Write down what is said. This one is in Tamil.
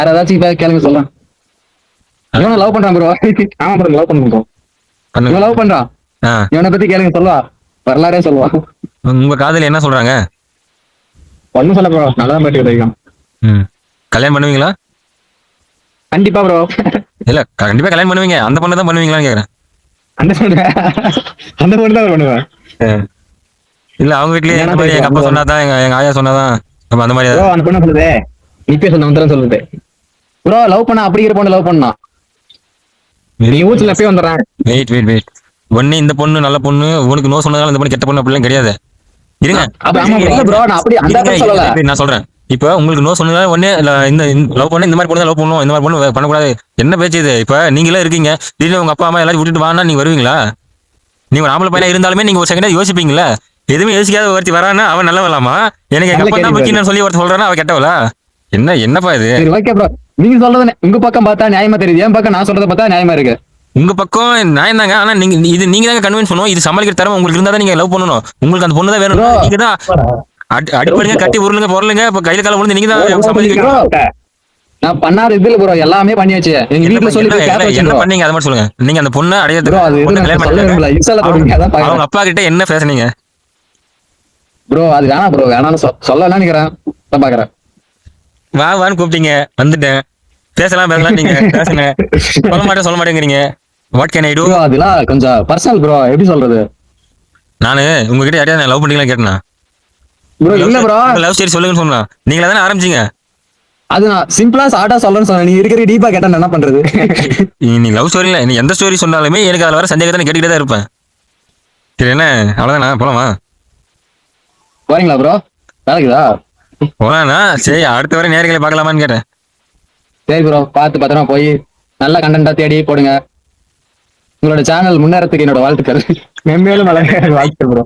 வேற ஏதாச்சும் இப்ப கேளுங்க சொல்றேன். இவனை லவ் பண்றான் ப்ரோ. ஆமா ப்ரோ லவ் பண்ணுங்க ப்ரோ. இவன் லவ் பண்றான். இவனை பத்தி கேளுங்க சொல்லுவா. வரலாறே சொல்லுவா. உங்க காதல் என்ன சொல்றாங்க? ஒண்ணும் சொல்ல ப்ரோ. நல்லதான் போயிட்டு கிடைக்கும். கல்யாணம் பண்ணுவீங்களா? கண்டிப்பா ப்ரோ. இல்ல கண்டிப்பா கல்யாணம் பண்ணுவீங்க. அந்த பொண்ணை தான் பண்ணுவீங்களான்னு கேக்குறேன். அந்த பொண்ணு தான் பண்ணுவேன். இல்ல அவங்க வீட்லயே இந்த மாதிரி எங்க அப்பா சொன்னாதான் எங்க ஆயா சொன்னாதான் அந்த மாதிரி. ப்ரோ அந்த பொண்ணு சொல்லுதே இப்பே சொன்ன வந்து சொல்லுது ப்ரோ லவ் பண்ணா அப்படி இருக்க பொண்ணு லவ் பண்ணா நீ ஊத்துல எப்பயும் வந்துடுறேன். வெயிட் ஒண்ணு இந்த பொண்ணு நல்ல பொண்ணு உனக்கு நோ சொன்னதால இந்த பொண்ணு கெட்ட பொண்ணு அப்படிலாம் கிடையாது. இருங்க நான் சொல்றேன். இப்ப உங்களுக்கு நோ சொன்னதால ஒண்ணே இந்த லவ் பண்ண இந்த மாதிரி பொண்ணு லவ் பண்ணுவோம் இந்த மாதிரி பொண்ணு பண்ணக்கூடாது என்ன பேச்சு இது? இப்ப நீங்களே இருக்கீங்க திடீர்னு உங்க அப்பா அம்மா எல்லாரும் விட்டுட்டு வானா நீங்க வருவீங்களா? நீங்க ஒரு ஆம்பளை பையனா இருந்தாலுமே நீங்க ஒரு செகண்டா யோசிப்பீங்களா? எதுவுமே யோசிக்காத ஒருத்தி வரானா அவன் நல்ல வரலாமா? எனக்கு எங்க அப்பா தான் முக்கியம் சொல்லி ஒருத்தர் சொல்றானா அவ கெட்டவளா? என்னப்பா இது? நீங்க சொல்றது உங்க பக்கம் பார்த்தா நியாயமா தெரியுது. என் பக்கம் நான் சொல்றத பார்த்தா நியாயமா இருக்கு. உங்க பக்கம் நியாயம் தாங்க. ஆனா நீங்க தாங்க கன்வின்ஸ் பண்ணுவோம். இது சமாளிக்கிற திறமை உங்களுக்கு இருந்தா தான் நீங்க லவ் பண்ணணும். உங்களுக்கு அந்த பொண்ணு தான் வேணும். நீங்க தான் அடிப்படுங்க கட்டி உருளுங்க பொருளுங்க இப்ப கையில கால விழுந்து நீங்க தான் சமாளிக்கிறீங்க. நான் பண்ணாத இதுல ப்ரோ எல்லாமே பண்ணியாச்சு. எங்க வீட்ல சொல்லி என்ன பண்ணீங்க அத மட்டும் சொல்லுங்க. நீங்க அந்த பொண்ணை அடையறதுக்கு அவங்க அப்பா கிட்ட என்ன பேசுனீங்க ப்ரோ? அது வேணாம் ப்ரோ வேணாம்னு சொல்லலாம் நினைக்கிறேன். பாக்குறேன் வான்னு கூப்பிட்டீங்க வந்துட்டேன். பேசலாம் நீங்க பேசுங்க. சொல்ல மாட்டேங்கிறீங்க. What can I to? அதெல்லாம் கொஞ்சம் பர்சனல் ப்ரோ. எப்படி சொல்றது? நானு உங்ககிட்ட யாரையா லவ் பண்ணீங்களா கேட்டேனா? ப்ரோ இல்ல ப்ரோ லவ் ஸ்டோரி சொல்லுங்கன்னு சொன்னா நீங்களா தானே ஆரம்பிச்சீங்க. அது நான் சிம்பிளா ஷார்ட்டா சொல்லணும்னு சொன்னேன். நீ இருக்கிற டீப்பா கேட்டா என்ன பண்றது? நீ லவ் ஸ்டோரியில நீ எந்த ஸ்டோரி சொன்னாலுமே எனக்கு அதுல வர சந்தேகத்தை கேட்டுக்கிட்டே தான் இருப்பேன். சரி என்ன அவ்வளவுதானா? போலாமா? போறீங்களா ப்ரோ? வேலைக்குதா போலானா? சரி அடுத்த வரை நேர்களை பார்க்கலாமான்னு கேட்டேன். சரி ப்ரோ பார்த்து பத்திரமா போய் நல்ல கண்டென்ட்டா தேடி போடுங்க. உங்களோட சேனல் முன்னேறத்துக்கு என்னோட வாழ்த்துக்கள். மென்மேலும் வாழ்த்துக்கள் ப்ரோ.